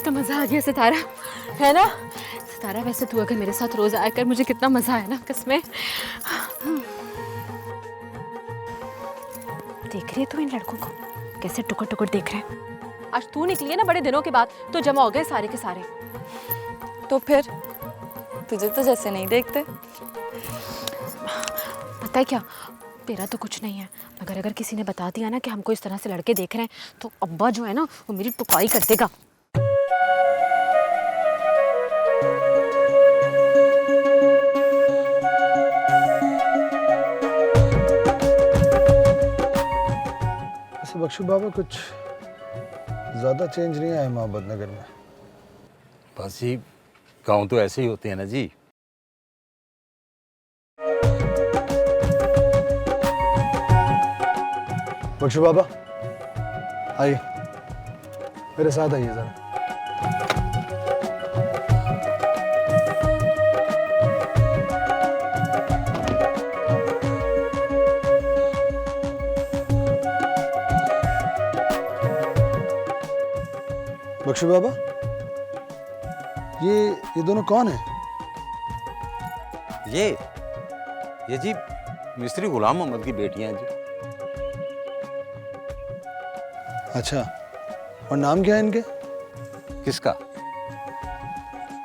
तो मजा आ गया सितारा, है ना सितारा? वैसे तू अगर मेरे साथ रोज आया कर, मुझे कितना मजा आया ना कसमें। देख रहे तू इन लड़कों को कैसे टुकड़ टुकड़ देख रहे हैं? आज तू निकली है ना बड़े दिनों के बाद, तो जमा हो गए सारे के सारे। तो फिर तुझे तो जैसे नहीं देखते। पता है क्या, तेरा तो कुछ नहीं है, मगर अगर किसी ने बता दिया ना कि हमको इस तरह से लड़के देख रहे हैं, तो अब्बा जो है ना वो मेरी टुकाई कर देगा। ऐसे बख्शू बाबा कुछ ज्यादा चेंज नहीं आया मोहब्बत नगर में। बस जी, गाँव तो ऐसे ही होते हैं ना जी। बख्शू बाबा आइए, मेरे साथ आइए जरा। बख्शू बाबा, ये दोनों कौन है? ये जी मिस्त्री गुलाम मोहम्मद की बेटियां हैं जी। अच्छा, और नाम क्या है इनके? किसका?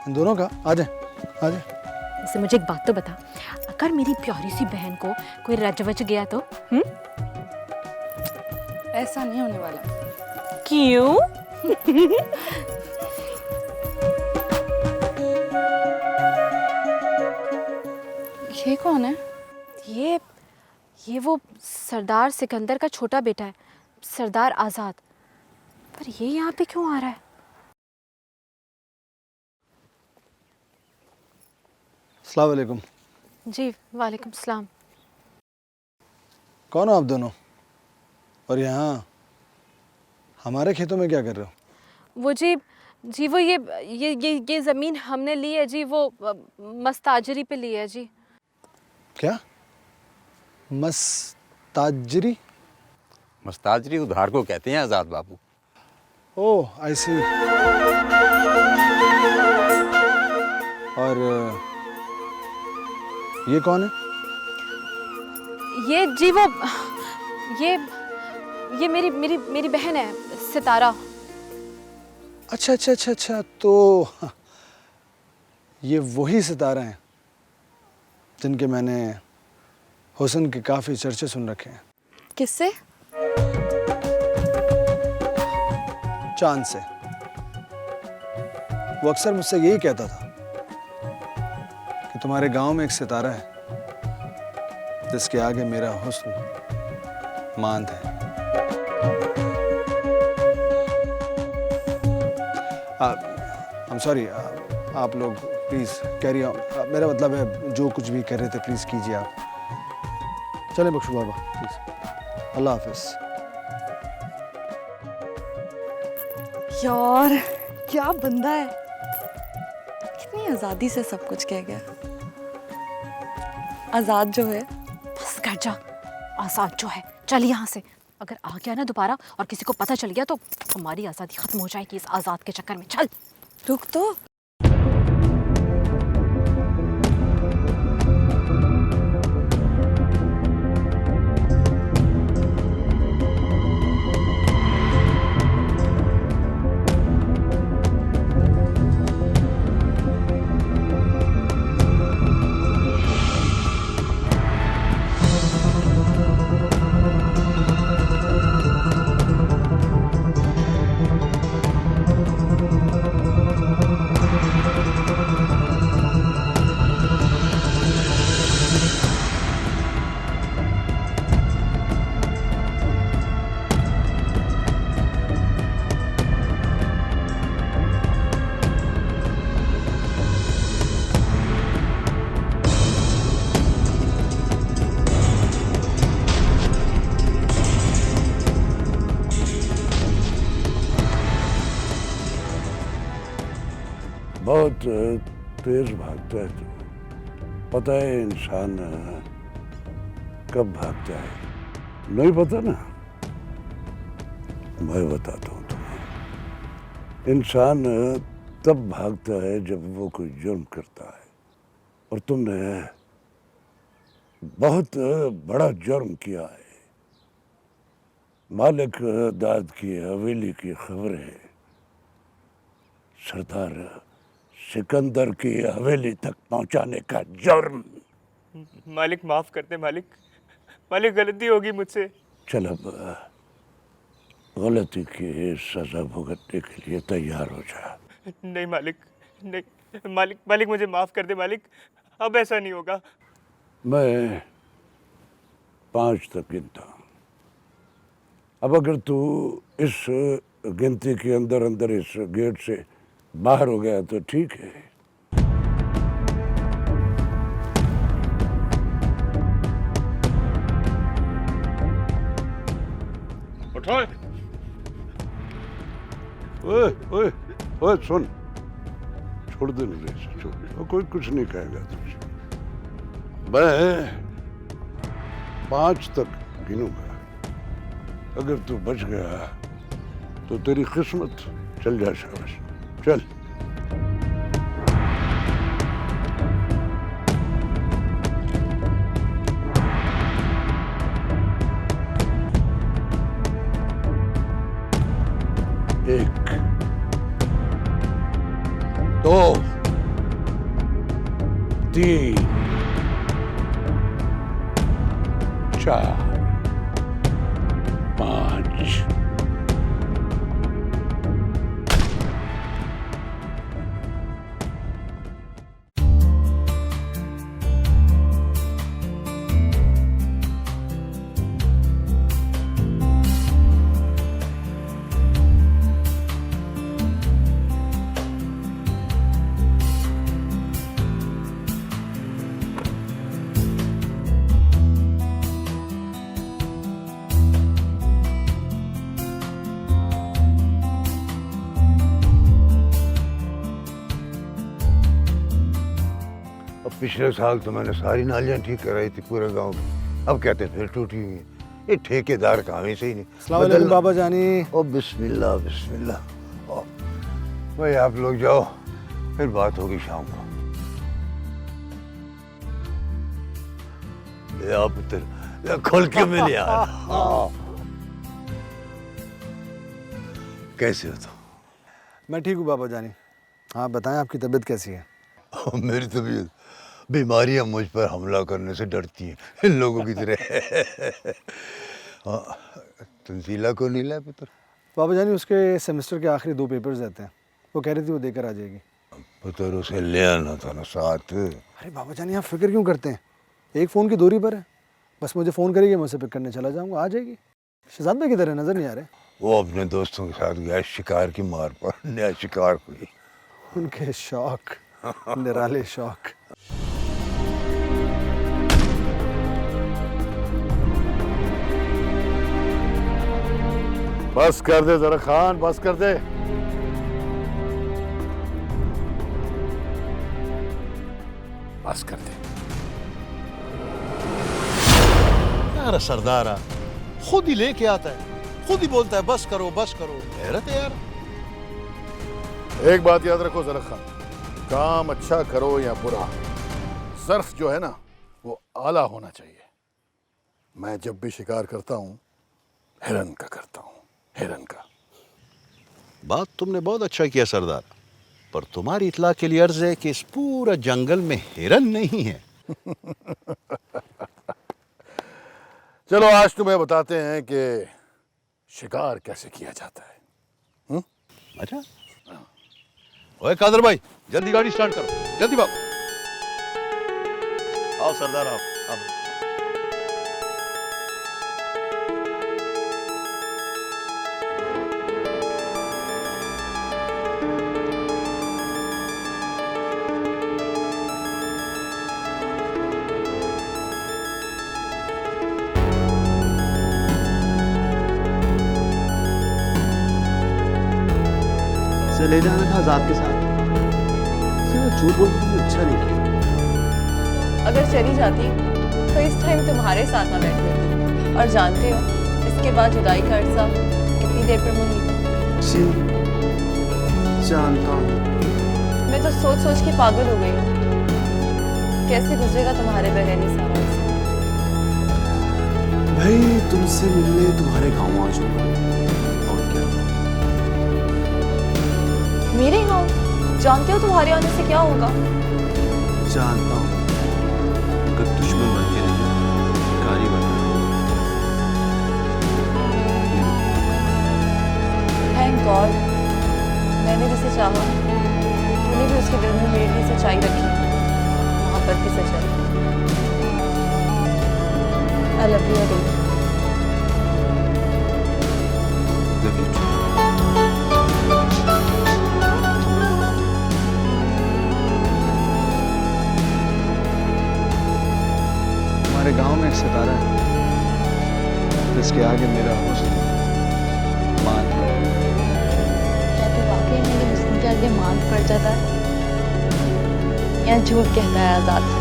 इन दोनों का? आ जाए आ जाए। वैसे मुझे एक बात तो बता, अगर मेरी प्यारी सी बहन को कोई रजवच गया तो? ऐसा नहीं होने वाला। क्यों? ये कौन है? ये वो सरदार सिकंदर का छोटा बेटा है, सरदार आजाद। पर ये यहाँ पे क्यों आ रहा है? अस्सलाम वालेकुम। जी वालेकुम सलाम। कौन हो आप दोनों, और यहाँ हमारे खेतों में क्या कर रहे हो? वो जी वो ये ज़मीन हमने ली है जी, वो मस्ताजरी पे ली है जी। क्या मस्ताजरी? मस्ताजरी उधार को कहते हैं आजाद बाबू। ओह आई सी। और ये कौन है? ये जी वो ये मेरी बहन है सितारा। अच्छा अच्छा अच्छा अच्छा, तो ये वही सितारे हैं जिनके मैंने हुस्न के काफ़ी चर्चे सुन रखे हैं। किससे? चांद से। वो अक्सर मुझसे यही कहता था कि तुम्हारे गांव में एक सितारा है जिसके आगे मेरा हुस्न मांद है। I'm sorry, आप लोग प्लीज कैरी ऑन। मेरा मतलब है जो कुछ भी कर रहे थे प्लीज कीजिए आप। चलें बख्शू बाबा प्लीज। अल्लाह हाफिज। यार क्या बंदा है, कितनी आजादी से सब कुछ कह गया। आजाद जो है। बस कर जा, आजाद जो है। चल यहाँ से, अगर आ गया ना दोबारा और किसी को पता चल गया तो हमारी आज़ादी खत्म हो जाएगी इस आज़ाद के चक्कर में। चल रुक तो। बहुत तेज भागता है तू, पता है इंसान कब भागता है नहीं पता ना। मैं बताता हूँ तुम्हें, इंसान तब भागता है जब वो कोई जुर्म करता है, और तुमने बहुत बड़ा जुर्म किया है। मालिक दाद की हवेली की खबरें सरदार सिकंदर की हवेली तक पहुंचाने का जुर्म। मालिक माफ कर दे मालिक, मालिक गलती होगी मुझसे। चल अब गलती की सजा भुगतने के लिए तैयार हो जा। नहीं मालिक, नहीं मालिक, मालिक मुझे माफ कर दे मालिक, अब ऐसा नहीं होगा। मैं 5 तक गिनता हूं। अब अगर तू इस गिनती के अंदर अंदर इस गेट से बाहर हो गया तो ठीक है। उठो। ओए ओए ओए सुन, छोड़ दे मुझे, छोड़ दे, कोई कुछ नहीं कहेगा तुझे। मैं 5 तक गिनूंगा, अगर तू बच गया तो तेरी किस्मत। चल जा शाबाश, चल। एक, 2, 3, 4, 5। पिछले साल तो मैंने सारी नालियां ठीक कराई थी पूरे गांव में, अब कहते फिर टूटी हुई हैं। ये ठेकेदार काम ही सही नहीं। अस्सलाम वालेकुम बाबा जानी। ओ बिस्मिल्लाह बिस्मिल्लाह। ओ भाई आप लोग जाओ, फिर बात होगी शाम को। ले आओ पुत्र, ले खोल के मिल यार। कैसे हो तुम? मैं ठीक हूँ बाबा जानी। हाँ बताएं, आपकी तबीयत कैसी है? मेरी तबीयत, बीमारियां मुझ पर हमला करने से डरती हैं, इन लोगों की तरह। हाँ, तंजीला को नहीं लाए पुत्र? बाबा जानी उसके सेमेस्टर के आखिरी 2 पेपर्स रहते हैं, वो कह रही थी वो देकर आ जाएगी। पुत्र उसे ले आना था ना साथ। अरे बाबा जानी आप फिक्र क्यों करते हैं, एक फ़ोन की दूरी पर है, बस मुझे फ़ोन करेगी, मैं उसे पिक करने चला जाऊँगा, आ जाएगी। शहजाद भाई किधर है, नज़र नहीं आ रहे? वो अपने दोस्तों के साथ गया शिकार की मार पर, नया शिकार हुई। उनके शौक, निराले शौक। बस कर दे जरा खान, बस कर दे। बस कर दे यार। सरदारा खुद ही लेके आता है, खुद ही बोलता है बस करो बस करो। हैरत है यार। एक बात याद रखो जरा खान, काम अच्छा करो या बुरा, सर्फ जो है ना वो आला होना चाहिए। मैं जब भी शिकार करता हूँ हिरन का करता हूँ, हिरन का। बात तुमने बहुत अच्छा किया सरदार, पर तुम्हारी इत्ला के लिए अर्ज है कि इस पूरा जंगल में हिरन नहीं है। चलो आज तुम्हें बताते हैं कि शिकार कैसे किया जाता है। अच्छा, ओए कादर भाई जल्दी गाड़ी स्टार्ट करो, जल्दी बाबू। आओ सरदार आओ। से ले जाना था आजाद के साथ, झूठ बोल के अच्छा नहीं किया। अगर चली जाती तो इस टाइम तुम्हारे साथ ना बैठती, और जानते हो इसके बाद जुदाई का अरसा कितनी देर पर मुनी। जानता हूँ। मैं तो सोच सोच के पागल हो गई हूँ। कैसे गुजरेगा तुम्हारे बगैर ये सारा वक्त? भाई तुमसे मिलने तुम्हारे गाँव आ जाऊंगा और क्या। मेरे गाँव? जानते हो तुम्हारे आने से क्या होगा? जानता हूँ, अगर दुश्मन बन के नहीं कारी बन के। थैंक गॉड, मैंने जिसे चाहा तूने भी उसके दिल में मेरे लिए सच्चाई रखी, मोहब्बत की सच्चाई। I love you, Adil. Love you too. हमारे गांव में एक सितारा है जिसके आगे मेरा हुस्न मान। क्या तू वाकई मेरे हुस्न के आगे मान पड़ जाता है या झूठ कहता है आजाद से?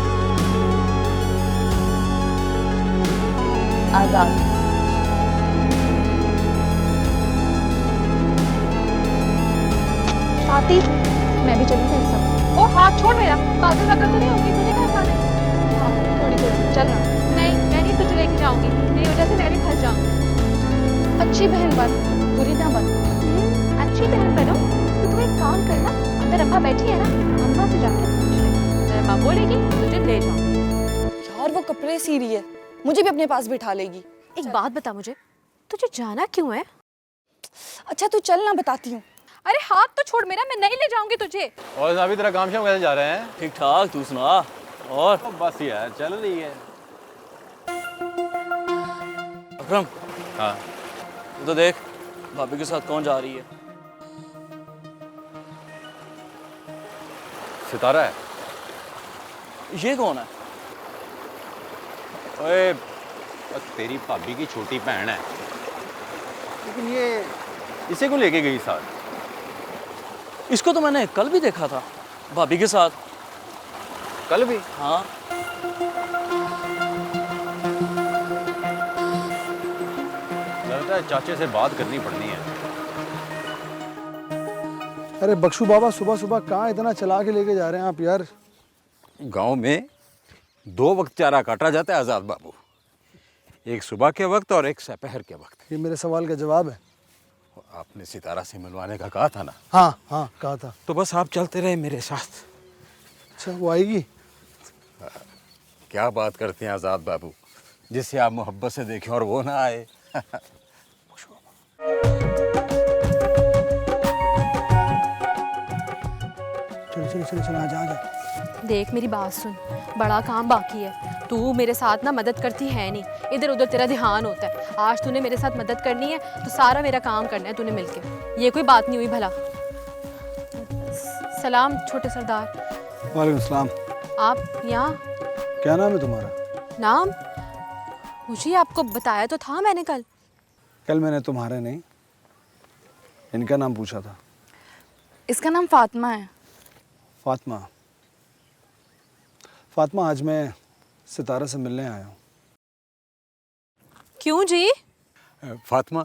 आजाद। स्वाति, मैं भी चलूँ तेरे साथ। ओ हाथ छोड़ मेरा, पागल वागल तो नहीं होगी तुझे कहाँ जाना है? हाँ, थोड़ी देर चल ना। नहीं, मैं नहीं तुझे लेके जाऊंगी, तेरी वजह से मैं भी फंस जाऊंगी। अच्छी बहन बन, बुरी ना बन। अच्छी बहन बनो तो तुम एक काम करना, अंदर अम्मा बैठी है ना, अम्मा से जाके पूछ ले, अगर अम्मा बोलेगी तुझे ले जाऊंगी। यार वो कपड़े सी रही है, मुझे भी अपने पास बिठा लेगी। एक बात बता मुझे, तुझे जाना क्यों है? अच्छा तू चल ना, बताती हूँ। अरे हाथ तो छोड़ मेरा, मैं नहीं ले जाऊंगी तुझे। और अभी तेरा काम शाम कैसे जा रहे हैं? ठीक ठाक, तू सुना। और बस यार चल रही है। अकरम, हाँ तू तो देख भाभी के साथ कौन जा रही है। सितारा है। ये कौन है? ओए तेरी भाभी की छोटी बहन है, लेकिन ये इसे को लेके गई साथ। इसको तो मैंने कल भी देखा था भाभी के साथ। कल भी? हाँ। लगता है चाचे से बात करनी पड़नी है। अरे बख्शू बाबा, सुबह सुबह कहाँ इतना चला के लेके जा रहे हैं आप यार? गांव में 2 वक्त चारा काटा जाता है आजाद बाबू, एक सुबह के वक्त और एक दोपहर के वक्त। ये मेरे सवाल का जवाब है। आपने सितारा से मिलवाने का कहा था ना? हाँ हाँ कहा था। तो बस आप चलते रहे मेरे साथ। अच्छा वो आएगी? क्या बात करते हैं आजाद बाबू, जिससे आप मोहब्बत से देखें और वो ना आए। चलो चलो चलो चलो, आजा आजा। देख मेरी बात सुन, बड़ा काम बाकी है। तू मेरे साथ ना मदद करती है नहीं, इधर उधर तेरा ध्यान होता है। आज तूने मेरे साथ मदद करनी है तो सारा मेरा काम करना है तूने मिलके। ये कोई बात नहीं हुई भला। सलाम छोटे सरदार। वालेकुम सलाम। आप यहाँ? क्या नाम है तुम्हारा? नाम मुझे आपको बताया तो था मैंने कल। कल मैंने तुम्हारे नहीं, इनका नाम पूछा था। इसका नाम फातिमा है। फातिमा? फातिमा, आज मैं सितारा से मिलने आया हूँ। क्यों जी? फातिमा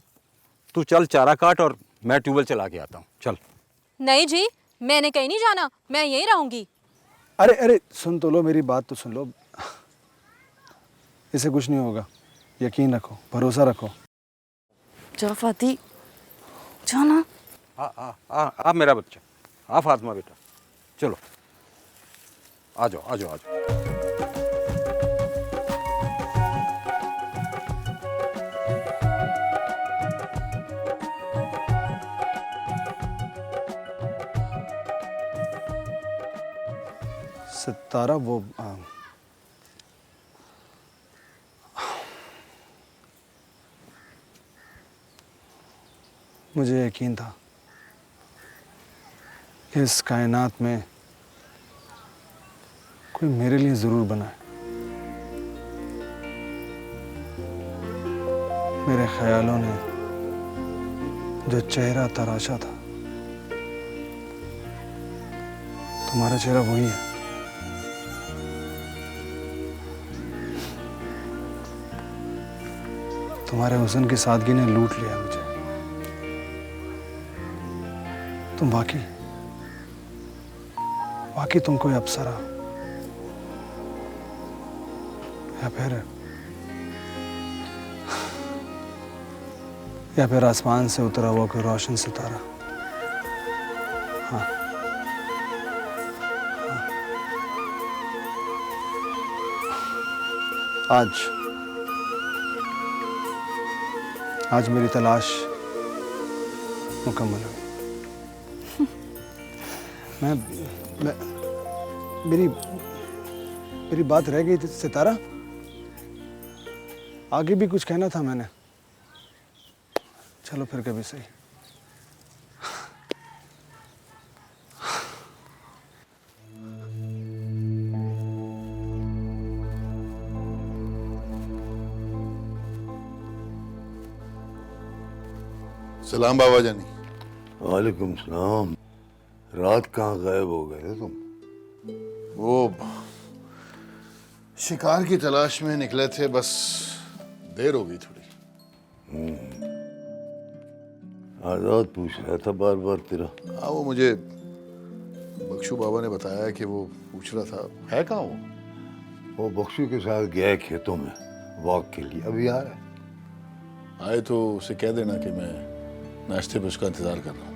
तू चल चारा काट और मैं ट्यूबवेल चला के आता हूँ, चल। नहीं जी, मैंने कहीं नहीं जाना, मैं यहीं रहूंगी। अरे अरे सुन तो लो, मेरी बात तो सुन लो। इसे कुछ नहीं होगा, यकीन रखो, भरोसा रखो। जा फाती, जा ना। आ मेरा बच्चा, आ फातिमा बेटा, चलो आ जाओ आ जाओ आ जाओ। सितारा वो मुझे यकीन था कि इस कायनात में कोई मेरे लिए जरूर बना है। मेरे ख्यालों ने जो चेहरा तराशा था, तुम्हारा चेहरा वही है। तुम्हारे हुस्न की सादगी ने लूट लिया मुझे। तुम वाकई वाकई तुम कोई अप्सरा या फिर आसमान से उतरा हुआ कोई रोशन सितारा। हाँ, आज मेरी तलाश मुकम्मल हुई। मैं मेरी बात रह गई थी सितारा, आगे भी कुछ कहना था मैंने। चलो फिर कभी सही। सलाम बाबा जानी। वालेकुम सलाम। रात कहाँ गायब हो गए थे तुम? वो शिकार की तलाश में निकले थे, बस देर हो गई थोड़ी। आजाद पूछ रहा था बार बार तेरा। हाँ, वो मुझे बख्शू बाबा ने बताया कि वो पूछ रहा था है कहाँ वो। बख्शू के साथ गया है खेतों में वॉक के लिए, अभी आ रहा है। आए तो उसे कह देना कि मैं नाश्ते पे उसका इंतजार कर रहा हूँ।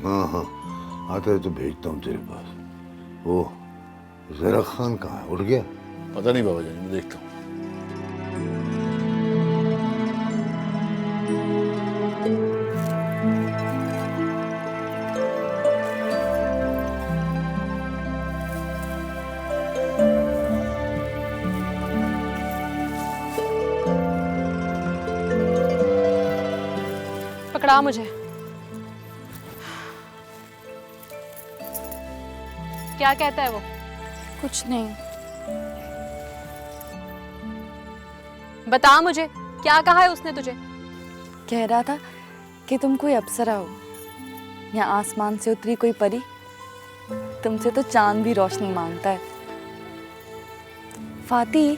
हाँ हाँ, आता है तो भेजता हूँ तेरे पास। वो जरा खान कहाँ है, उठ गया? पता नहीं बाबा जानी, मैं देखता हूँ। पकड़ा मुझे। क्या कहता है वो? कुछ नहीं। बता मुझे, क्या कहा है उसने तुझे? कह रहा था कि तुम कोई अप्सरा हो या आसमान से उतरी कोई परी। तुमसे तो चांद भी रोशनी मांगता है। फाती,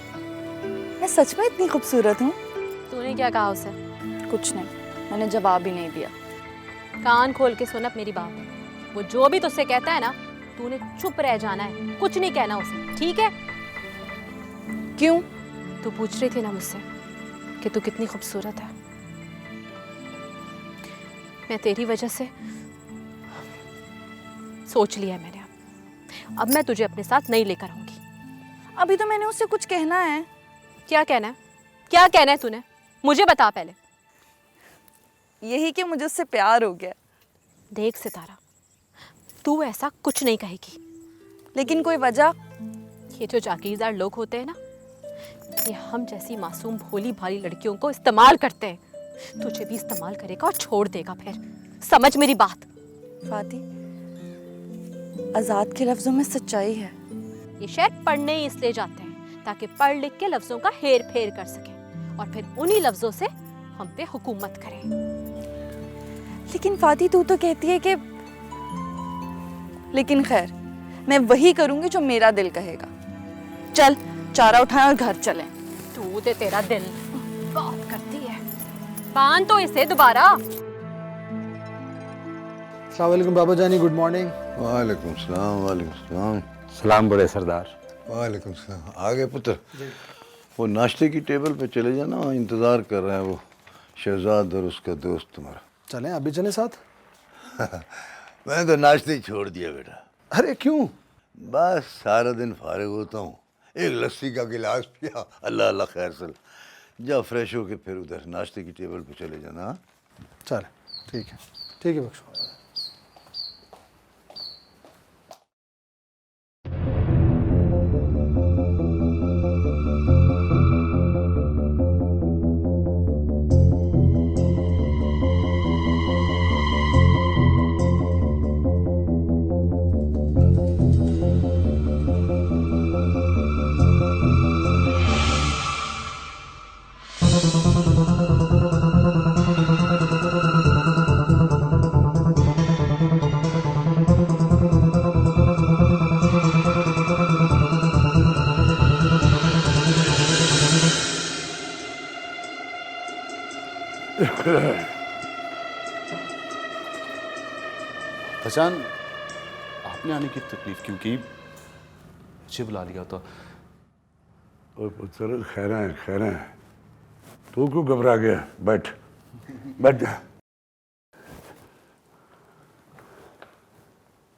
मैं सच में इतनी खूबसूरत हूँ? तूने क्या कहा उसे? कुछ नहीं, मैंने जवाब ही नहीं दिया। कान खोल के सुन अब मेरी बात। वो जो भी तुझसे कहता है ना, तूने चुप रह जाना है, कुछ नहीं कहना उसे, ठीक है? क्यों? तू पूछ रही थी ना मुझसे कि तू कितनी खूबसूरत है। मैं तेरी वजह से सोच लिया है मैंने। अब मैं तुझे अपने साथ नहीं लेकर आऊंगी। अभी तो मैंने उससे कुछ कहना है। क्या कहना है? क्या कहना है तूने? मुझे बता पहले। यही कि मुझे उससे प्यार हो गया। देख सितारा, तू ऐसा कुछ नहीं कहेगी। लेकिन कोई वजह? ये जो जागीरदार लोग होते हैं ना, ये हम जैसी मासूम भोली भाली लड़कियों को इस्तेमाल करते हैं। तुझे भी इस्तेमाल करेगा और छोड़ देगा फिर। समझ मेरी बात। फाती, आजाद के लफ्जों में सच्चाई है। ये शायद पढ़ने ही इसलिए जाते हैं ताकि पढ़ लिख के लफ्जों का हेर फेर कर सके और फिर उन्हीं लफ्जों से हम पे हुकूमत करें। लेकिन फाती, तू तो कहती है कि लेकिन खैर, मैं वही करूंगी जो मेरा दिल कहेगा। चल, चारा उठाएं और घर चलें। तू दे तेरा दिल बात करती है। बांध तो इसे दोबारा। अस्सलाम वालेकुम बाबा जानी, गुड मॉर्निंग। वालेकुम सलाम। वालेकुम सलाम। सलाम बड़े सरदार। वालेकुम सलाम। आ गए पुत्र? वो नाश्ते की टेबल पे चले जाना, वहाँ इंतज़ार कर रहे हैं वो शहजाद और उसका दोस्त तुम्हारा। चलें, अभी चलें साथ? मैंने तो नाश्ते ही छोड़ दिया बेटा। अरे क्यों? बस सारा दिन फारिग होता हूँ, एक लस्सी का गिलास पिया, अल्लाह अल्लाह खैर सल, जा फ्रेश होके फिर उधर नाश्ते की टेबल पे चले जाना। हाँ? चले, ठीक है बख्शू। पहचान, अपने आने की तकलीफ क्यों की? मुझे बुला लिया तो। ओए पुत्र, खैर है। तू क्यों घबरा गया? बैठ बैठ जा।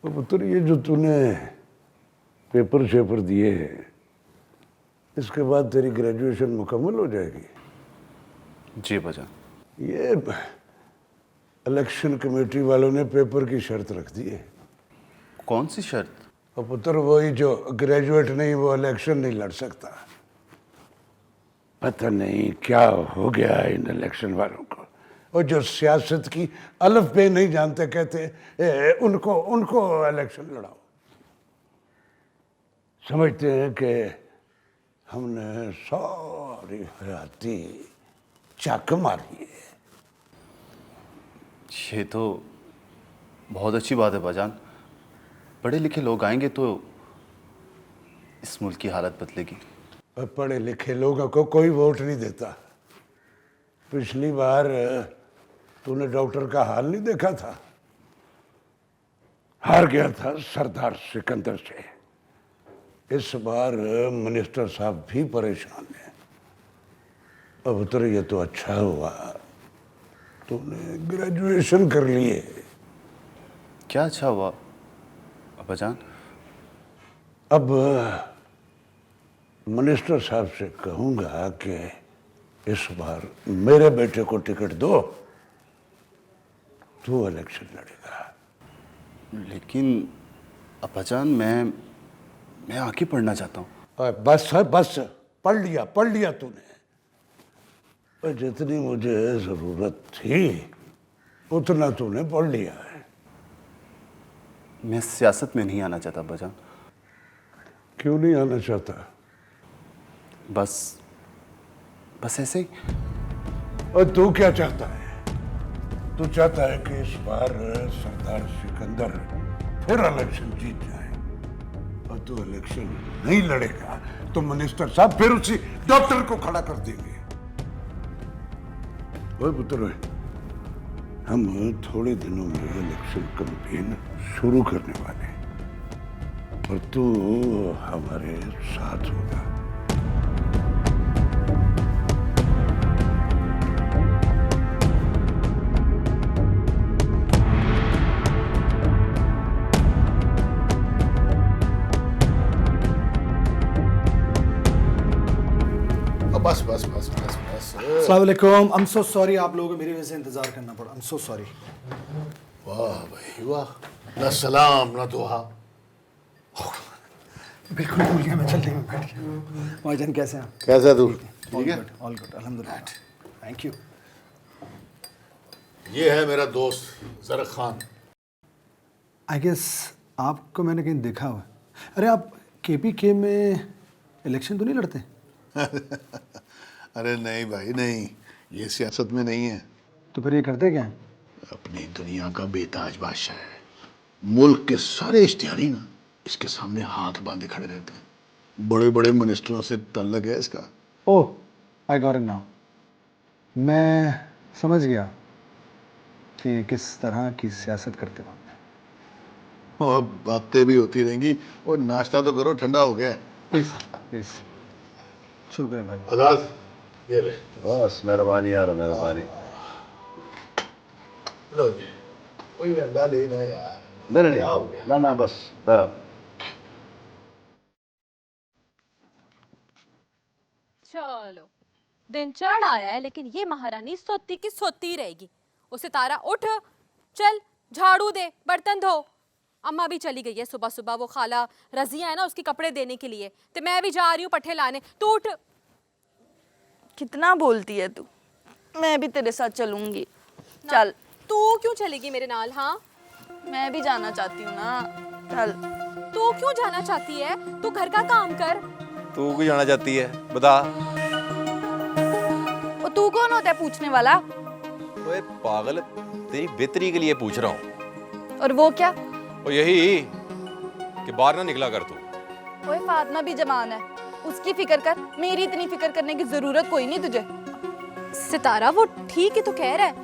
ओ पुत्र, ये जो तूने पेपर शेपर दिए हैं, इसके बाद तेरी ग्रेजुएशन मुकम्मल हो जाएगी। जी अब्बाजान। ये इलेक्शन कमेटी वालों ने पेपर की शर्त रख दी है। कौन सी शर्त? और पुत्र, वही जो ग्रेजुएट नहीं वो इलेक्शन नहीं लड़ सकता। पता नहीं क्या हो गया है इन इलेक्शन वालों को। और जो सियासत की अलफ बे नहीं जानते कहते उनको इलेक्शन लड़ाओ। समझते हैं कि हमने सारी हयाती चाक मारी है। ये तो बहुत अच्छी बात है अब्बाजान। पढ़े लिखे लोग आएंगे तो इस मुल्क की हालत बदलेगी। और पढ़े लिखे लोगों को कोई वोट नहीं देता। पिछली बार तूने डॉक्टर का हाल नहीं देखा था? हार गया था सरदार सिकंदर से। इस बार मिनिस्टर साहब भी परेशान हैं। अब उतर, ये तो अच्छा हुआ तूने ग्रेजुएशन कर लिए। क्या अच्छा हुआ अब्बाजान? अब मिनिस्टर साहब से कहूंगा कि इस बार मेरे बेटे को टिकट दो, तू इलेक्शन लड़ेगा। लेकिन अब्बाजान मैं आगे पढ़ना चाहता हूँ। और बस पढ़ लिया तूने। और जितनी मुझे जरूरत थी उतना तूने पढ़ लिया है। मैं सियासत में नहीं आना चाहता अब्बाजान। क्यों नहीं आना चाहता? बस ऐसे ही। और तू क्या चाहता है? तू चाहता है कि इस बार सरदार सिकंदर फिर इलेक्शन जीत जाए। और तू इलेक्शन नहीं लड़ेगा तो मिनिस्टर साहब फिर उसी डॉक्टर को खड़ा कर देंगे। ओए पुत्र, हम थोड़े दिनों में इलेक्शन कैंपेन शुरू करने वाले हैं और तू हमारे साथ होगा। बस अस्सलाम वालेकुम। आई एम सो सॉरी, आप लोगों को मेरी वजह से इंतजार करना पड़ा। I am so sorry. वाह भाई वाह, न सलाम न दुआ। बिल्कुल भूल गया मैं, जल्दी में बैठ गया। भाईजान कैसे हैं? कैसा तू? ठीक है, ऑल गुड अल्हम्दुलिल्लाह। Thank you. ये है मेरा दोस्त ज़रक खान। आई गेस आपको मैंने कहीं देखा हुआ। अरे आप केपीके में इलेक्शन तो नहीं लड़ते? अरे नहीं भाई नहीं, ये सियासत में नहीं है। तो फिर ये करते क्या हैं? अपनी दुनिया का बेताज बादशाह है। मुल्क के सारे इश्तिहारी ना इसके सामने हाथ बांधे खड़े रहते हैं। बड़े बड़े मिनिस्टरों से तल्लक है इसका। ओह आई गॉट इट नाउ। मैं समझ गया कि किस तरह की सियासत करते हो। और बातें भी होती रहेंगी। और नाश्ता तो करो, ठंडा हो गया है। Please please. शुक्रिया भाई। आजाद ये ले। बस मेहरबानी यार, मेहरबानी। लो जी, कोई अंडा लेना यार। नहीं ना बस। चलो, दिन चढ़ आया है लेकिन ये महारानी सोती की सोती रहेगी। उसे तारा उठ, चल झाड़ू दे, बर्तन धो। अम्मा भी चली गई है सुबह सुबह, वो खाला रजिया है ना उसके कपड़े देने के लिए। तो मैं भी जा रही हूँ पट्टे लाने। तू उठ। कितना बोलती है तू? मैं भी तेरे साथ चलूंगी। चल। तू क्यों चलेगी मेरे नाल? हाँ मैं भी जाना चाहती हूँ ना। चल। तू क्यों जाना चाहती है? तू घर का काम कर। तू क्यों जाना चाहती है बता? और तू कौन होता है पूछने वाला? ओए पागल, तेरी बेहतरी के लिए पूछ रहा हूँ। और वो क्या? और यही कि बाहर ना निकला कर तू। ओए फातिमा भी जवान है, उसकी फिक्र कर। मेरी इतनी फिक्र करने की जरूरत कोई नहीं तुझे। सितारा वो ठीक ही तो कह रहा है।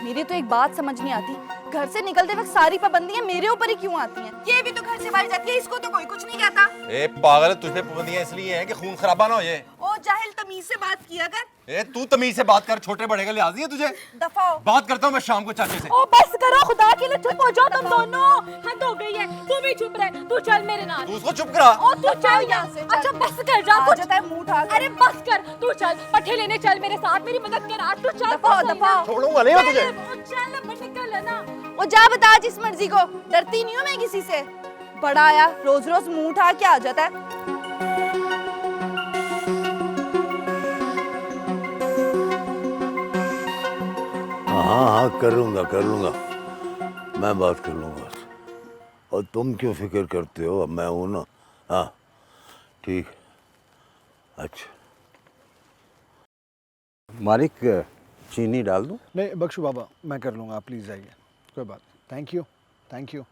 मेरी तो एक बात समझ नहीं आती, घर से निकलते वक्त सारी पाबंदियां मेरे ऊपर ही क्यों आती हैं? ये भी तो घर से बाहर जाती है, इसको तो कोई कुछ नहीं कहता। ए पागल, तुझ पे पाबंदियां इसलिए हैं कि खून खराबा ना हो जाए। ओ जाहिल, तमीज से बात किया कर। ए तू तमीज से बात कर, छोटे बड़े का लिहाज नहीं है तुझे? दफा हो। बात करता हूँ मैं शाम को चाचे से। ओ बस करो, खुदा के लिए चुप हो जाओ तुम दोनों। हद हो गई है, तू भी चुप रह। तू चल मेरे नाल। तू उसको चुप करा। ओ तू चल यहाँ से। अच्छा बस कर जा, कुछ जाता है मुंह उठा के। अरे बस कर, तू चल पट्टे लेने चल मेरे साथ, मेरी मदद कर आज। तू चल, दफा दफा। छोड़ूंगा नहीं मैं तुझे। चल अब निकल ना। ओ जा बता जिस मर्जी को, डरती नहीं हूँ मैं किसी से। बड़ा आया रोज रोज मुंह उठा के आ जाता है। हाँ कर लूँगा, मैं बात कर लूँगा। और तुम क्यों फिक्र करते हो, अब मैं हूँ ना। हाँ ठीक। अच्छा मालिक, चीनी डाल दूं? नहीं बख्शू बाबा, मैं कर लूँगा, आप प्लीज़ आइए, कोई बात। Thank you, thank you.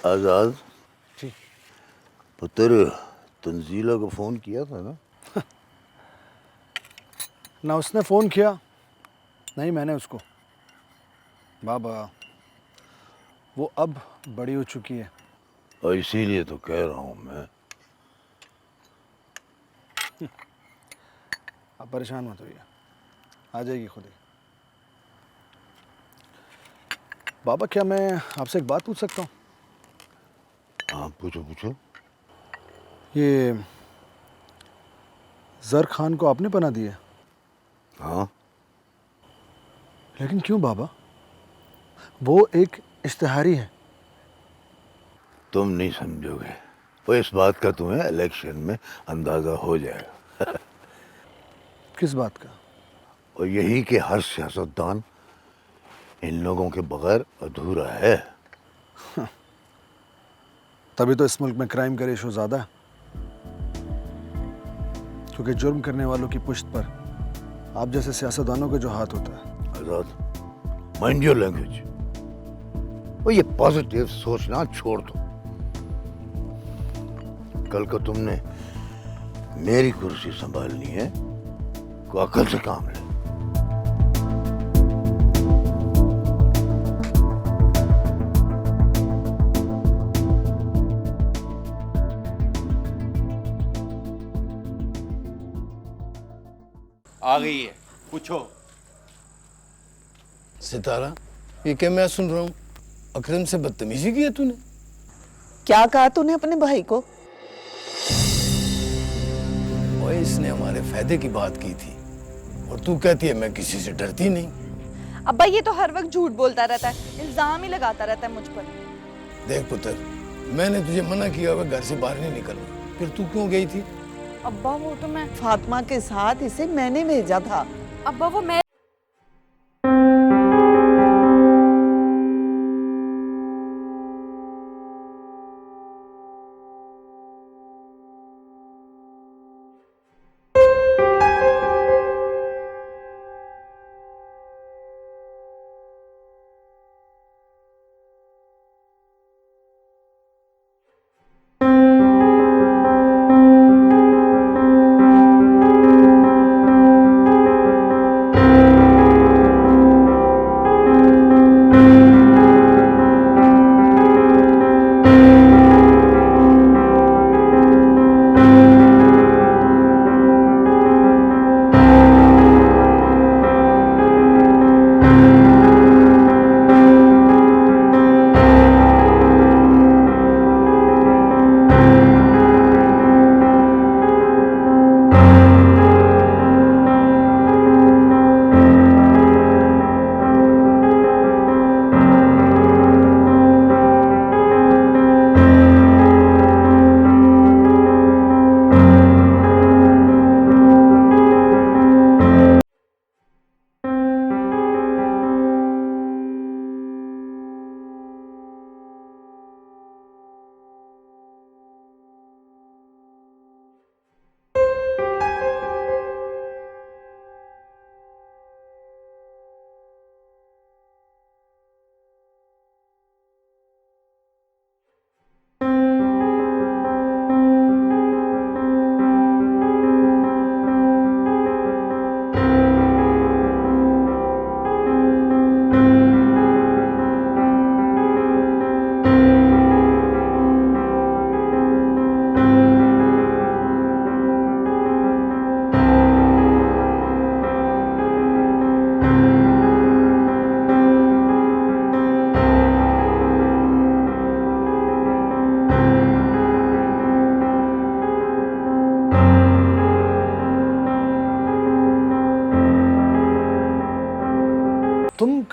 Azad ji पुत्र, तंजीला को फ़ोन किया था ना? ना उसने फ़ोन किया, नहीं मैंने उसको। बाबा वो अब बड़ी हो चुकी है। और इसीलिए तो कह रहा हूँ मैं। आप परेशान मत होइए, आ जाएगी खुद ही। बाबा क्या मैं आपसे एक बात पूछ सकता हूँ? हाँ पूछो पूछो। ये ज़र खान को आपने पनाह दी है? हाँ लेकिन क्यों बाबा? वो एक इश्तिहारी है। तुम नहीं समझोगे, वो इस बात का तुम्हें इलेक्शन में अंदाज़ा हो जाएगा। किस बात का? और यही कि हर सियासतदान इन लोगों के बगैर अधूरा है। तभी तो इस मुल्क में क्राइम का रेशो ज़्यादा है, क्योंकि जुर्म करने वालों की पुश्त पर आप जैसे सियासतदानों का जो हाथ होता है। आज़ाद, माइंड योर लैंग्वेज। वो ये पॉजिटिव सोचना छोड़ दो। कल को तुमने मेरी कुर्सी संभालनी है, तो अकल से काम ले। आ गई है, पूछो। सितारा, ये क्या मैं सुन रहा हूँ? अकरम से बदतमीजी की है तूने? क्या कहा तूने अपने भाई को? ओए, इसने हमारे फायदे की बात की थी और तू कहती है मैं किसी से डरती नहीं। अब्बा ये तो हर वक्त झूठ बोलता रहता है, इल्जाम ही लगाता रहता है मुझ पर। देख पुत्र, मैंने तुझे मना किया हुआ घर से बाहर नहीं निकलना, फिर तू क्यों गई थी? अब्बा वो तो मैं फातिमा के साथ इसे मैंने भेजा था। अब्बा वो मैं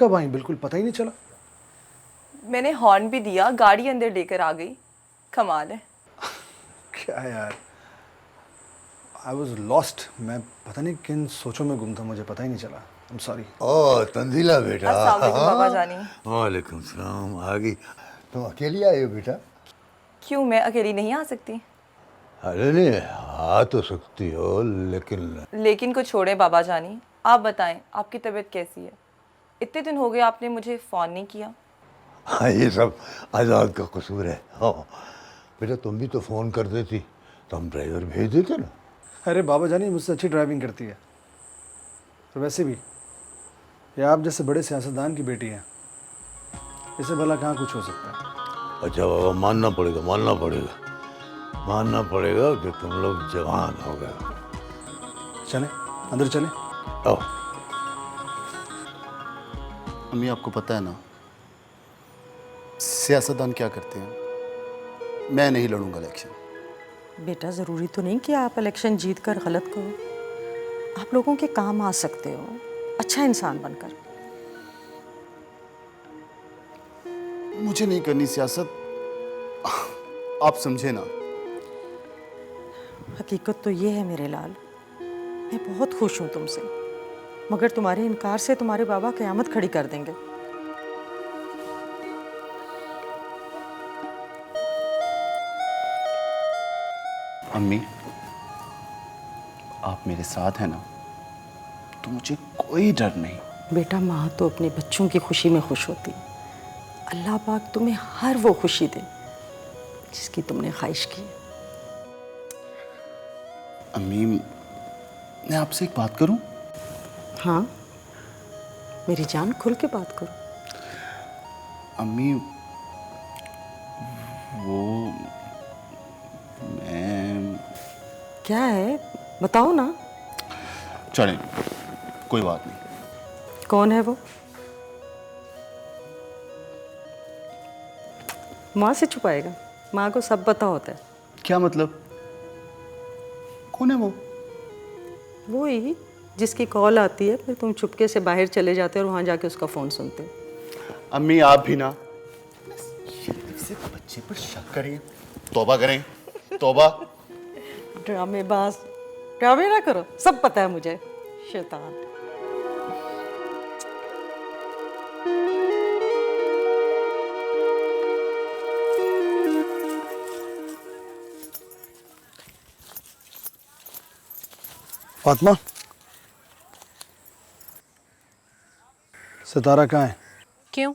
कब आई? बिल्कुल पता ही नहीं चला। मैंने हॉर्न भी दिया, गाड़ी अंदर लेकर आ गई। कमाल है। क्या यार, आई वॉज लॉस्ट। मैं पता नहीं किन सोचों में गुम था, मुझे पता ही नहीं चला। I am sorry. ओ तंजीला बेटा। अस्सलाम वालेकुम बाबा जानी। वालेकुम सलाम। आ गई? तुम अकेली आई हो बेटा? क्यों, मैं अकेली नहीं आ सकती? अरे नहीं, आ तो सकती हो लेकिन को छोड़े बाबा जानी, आप बताएं आपकी तबीयत कैसी है? इतने दिन हो गए आपने मुझे फ़ोन नहीं किया। हाँ, ये सब आज़ाद का कसूर है। हाँ बेटा, तुम भी तो फ़ोन कर देती तो हम ड्राइवर भेज देते ना। अरे बाबा जानी मुझसे अच्छी ड्राइविंग करती है। और वैसे भी ये आप जैसे बड़े सियासतदान की बेटी है, इससे भला कहाँ कुछ हो सकता है। अच्छा बाबा, मानना पड़ेगा, मानना पड़ेगा, मानना पड़ेगा कि तुम लोग जवान हो गए। चले अंदर चले। आओ। अम्मी, आपको पता है ना सियासतदान क्या करते हैं? मैं नहीं लड़ूंगा इलेक्शन। बेटा, ज़रूरी तो नहीं कि आप इलेक्शन जीत कर गलत करो। आप लोगों के काम आ सकते हो, अच्छा इंसान बनकर। मुझे नहीं करनी सियासत, आप समझे ना। हकीकत तो ये है मेरे लाल, मैं बहुत खुश हूँ तुमसे, मगर तुम्हारे इनकार से तुम्हारे बाबा क़यामत खड़ी कर देंगे। अम्मी, आप मेरे साथ हैं ना, तो मुझे कोई डर नहीं। बेटा, माँ तो अपने बच्चों की खुशी में खुश होती। अल्लाह पाक तुम्हें हर वो खुशी दे जिसकी तुमने ख्वाहिश की है। अम्मी, मैं आपसे एक बात करूं? हाँ, मेरी जान, खुल के बात करो। अम्मी, वो मैं... क्या है, बताओ ना। चलें, कोई बात नहीं। कौन है वो? माँ से छुपाएगा? माँ को सब पता होता है। क्या मतलब? कौन है वो? वो ही जिसकी कॉल आती है, फिर तुम चुपके से बाहर चले जाते हो और वहाँ जाके उसका फ़ोन सुनते हो। अम्मी, आप भी ना से बच्चे पर शक करें। तौबा करें, तौबा। ड्रामेबाज, ड्रामे ना करो, सब पता है मुझे, शैतान। फातिमा, सितारा कहाँ है? क्यों,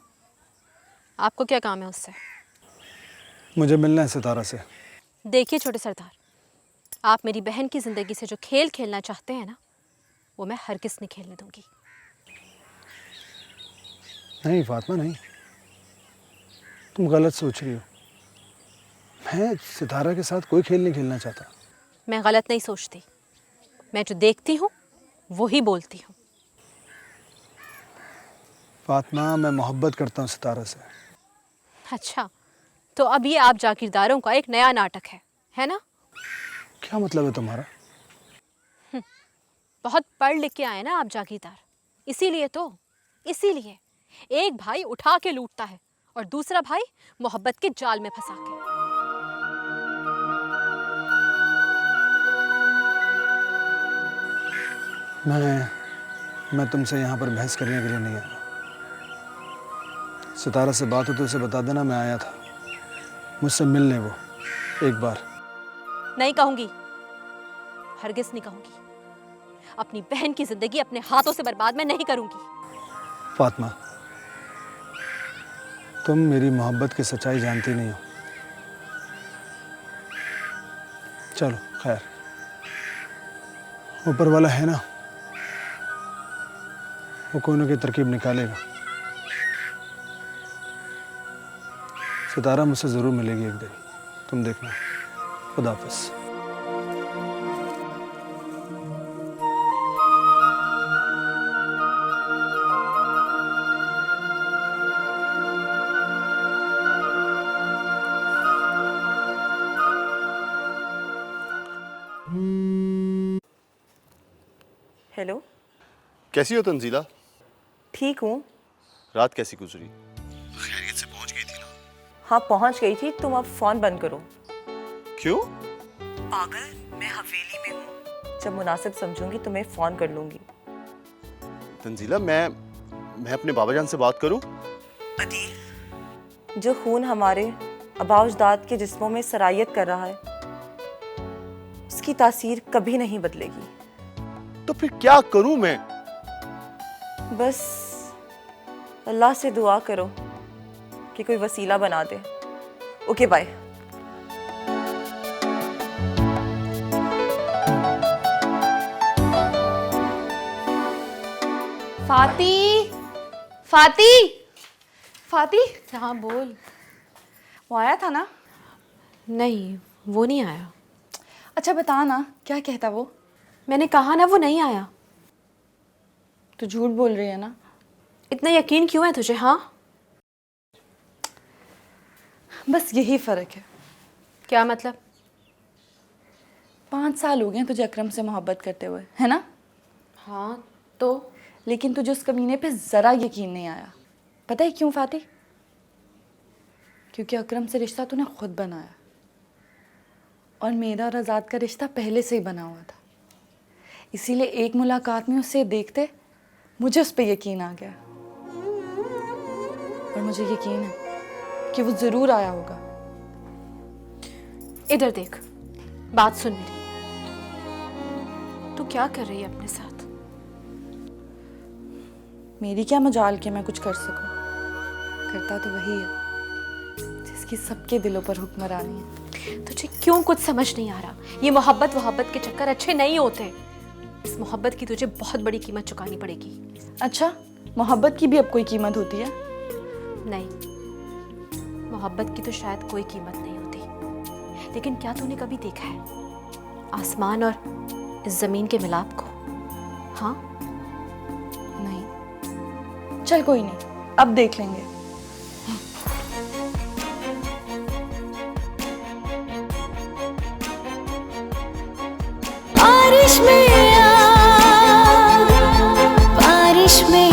आपको क्या काम है उससे? मुझे मिलना है सितारा से। देखिए छोटे सरदार, आप मेरी बहन की ज़िंदगी से जो खेल खेलना चाहते हैं ना, वो मैं हरगिज़ नहीं खेलने दूंगी। नहीं फातिमा, नहीं, तुम गलत सोच रही हो। मैं सितारा के साथ कोई खेल नहीं खेलना चाहता। मैं गलत नहीं सोचती, मैं जो देखती हूँ वो ही बोलती हूँ। फातिमा, मैं मोहब्बत करता हूँ सितारा से। अच्छा, तो अब ये आप जागीरदारों का एक नया नाटक है ना? क्या मतलब है तुम्हारा? बहुत पढ़ लिख के आए ना आप जागीरदार, इसीलिए एक भाई उठा के लूटता है और दूसरा भाई मोहब्बत के जाल में फंसा के। मैं तुमसे यहाँ पर बहस करने के लिए नहीं आया। सितारा से बात हो तो उसे बता देना मैं आया था, मुझसे मिलने वो एक बार। नहीं कहूंगी, हरगिज़ नहीं कहूंगी। अपनी बहन की जिंदगी अपने हाथों से बर्बाद मैं नहीं करूंगी। फातिमा, तुम मेरी मोहब्बत की सच्चाई जानती नहीं हो। चलो खैर, ऊपर वाला है ना, वो कोई ना कोई तरकीब निकालेगा। सितारा मुझसे ज़रूर मिलेगी एक दिन, तुम देखना। खुदा हाफ़िज़। हेलो, कैसी हो तंजीला? ठीक हूँ। रात कैसी गुजरी? खैरियत से पहुंच गई थी ना? हाँ पहुंच गई थी। तुम अब फोन बंद करो। क्यों? पागल, मैं हवेली में हूँ। जब मुनासिब समझूंगी तुम्हें फोन कर लूंगी। तंजीला, मैं अपने बाबा जान से बात करूं? अदील, जो खून हमारे आबाउजदाद के जिस्मों में सरायत कर रहा है, उसकी तासीर कभी नहीं बदलेगी। तो फिर क्या करूं मैं? बस अल्लाह से दुआ करो कि कोई वसीला बना दे। Okay bye. फाती, फाती, फाती। हाँ बोल। वो आया था ना? नहीं, वो नहीं आया। अच्छा बता ना, क्या कहता वो? मैंने कहा ना वो नहीं आया। तू झूठ बोल रही है ना? इतना यकीन क्यों है तुझे? हाँ, बस यही फ़र्क है। क्या मतलब? 5 साल हो गए तुझे अकरम से मोहब्बत करते हुए, है ना? हाँ तो लेकिन तुझे उस कमीने पे ज़रा यकीन नहीं आया। पता है क्यों फाती? क्योंकि अकरम से रिश्ता तूने खुद बनाया, और मेरा और आज़ाद का रिश्ता पहले से ही बना हुआ था। इसीलिए एक मुलाकात में उसे देखते मुझे उस पर यकीन आ गया, और मुझे यकीन है कि वो ज़रूर आया होगा। इधर देख, बात सुन मेरी। तू क्या कर रही है अपने साथ? मेरी क्या मजाल कि मैं कुछ कर सकूं? करता तो वही है जिसकी सबके दिलों पर हुक्मरानी है। तुझे क्यों कुछ समझ नहीं आ रहा? ये मोहब्बत के चक्कर अच्छे नहीं होते। इस मोहब्बत की तुझे बहुत बड़ी कीमत चुकानी पड़ेगी। अच्छा, मोहब्बत की भी अब कोई कीमत होती है? नहीं, मोहब्बत की तो शायद कोई कीमत नहीं होती। लेकिन क्या तूने कभी देखा है आसमान और इस जमीन के मिलाप को? हाँ? नहीं। चल कोई नहीं, अब देख लेंगे। बारिश में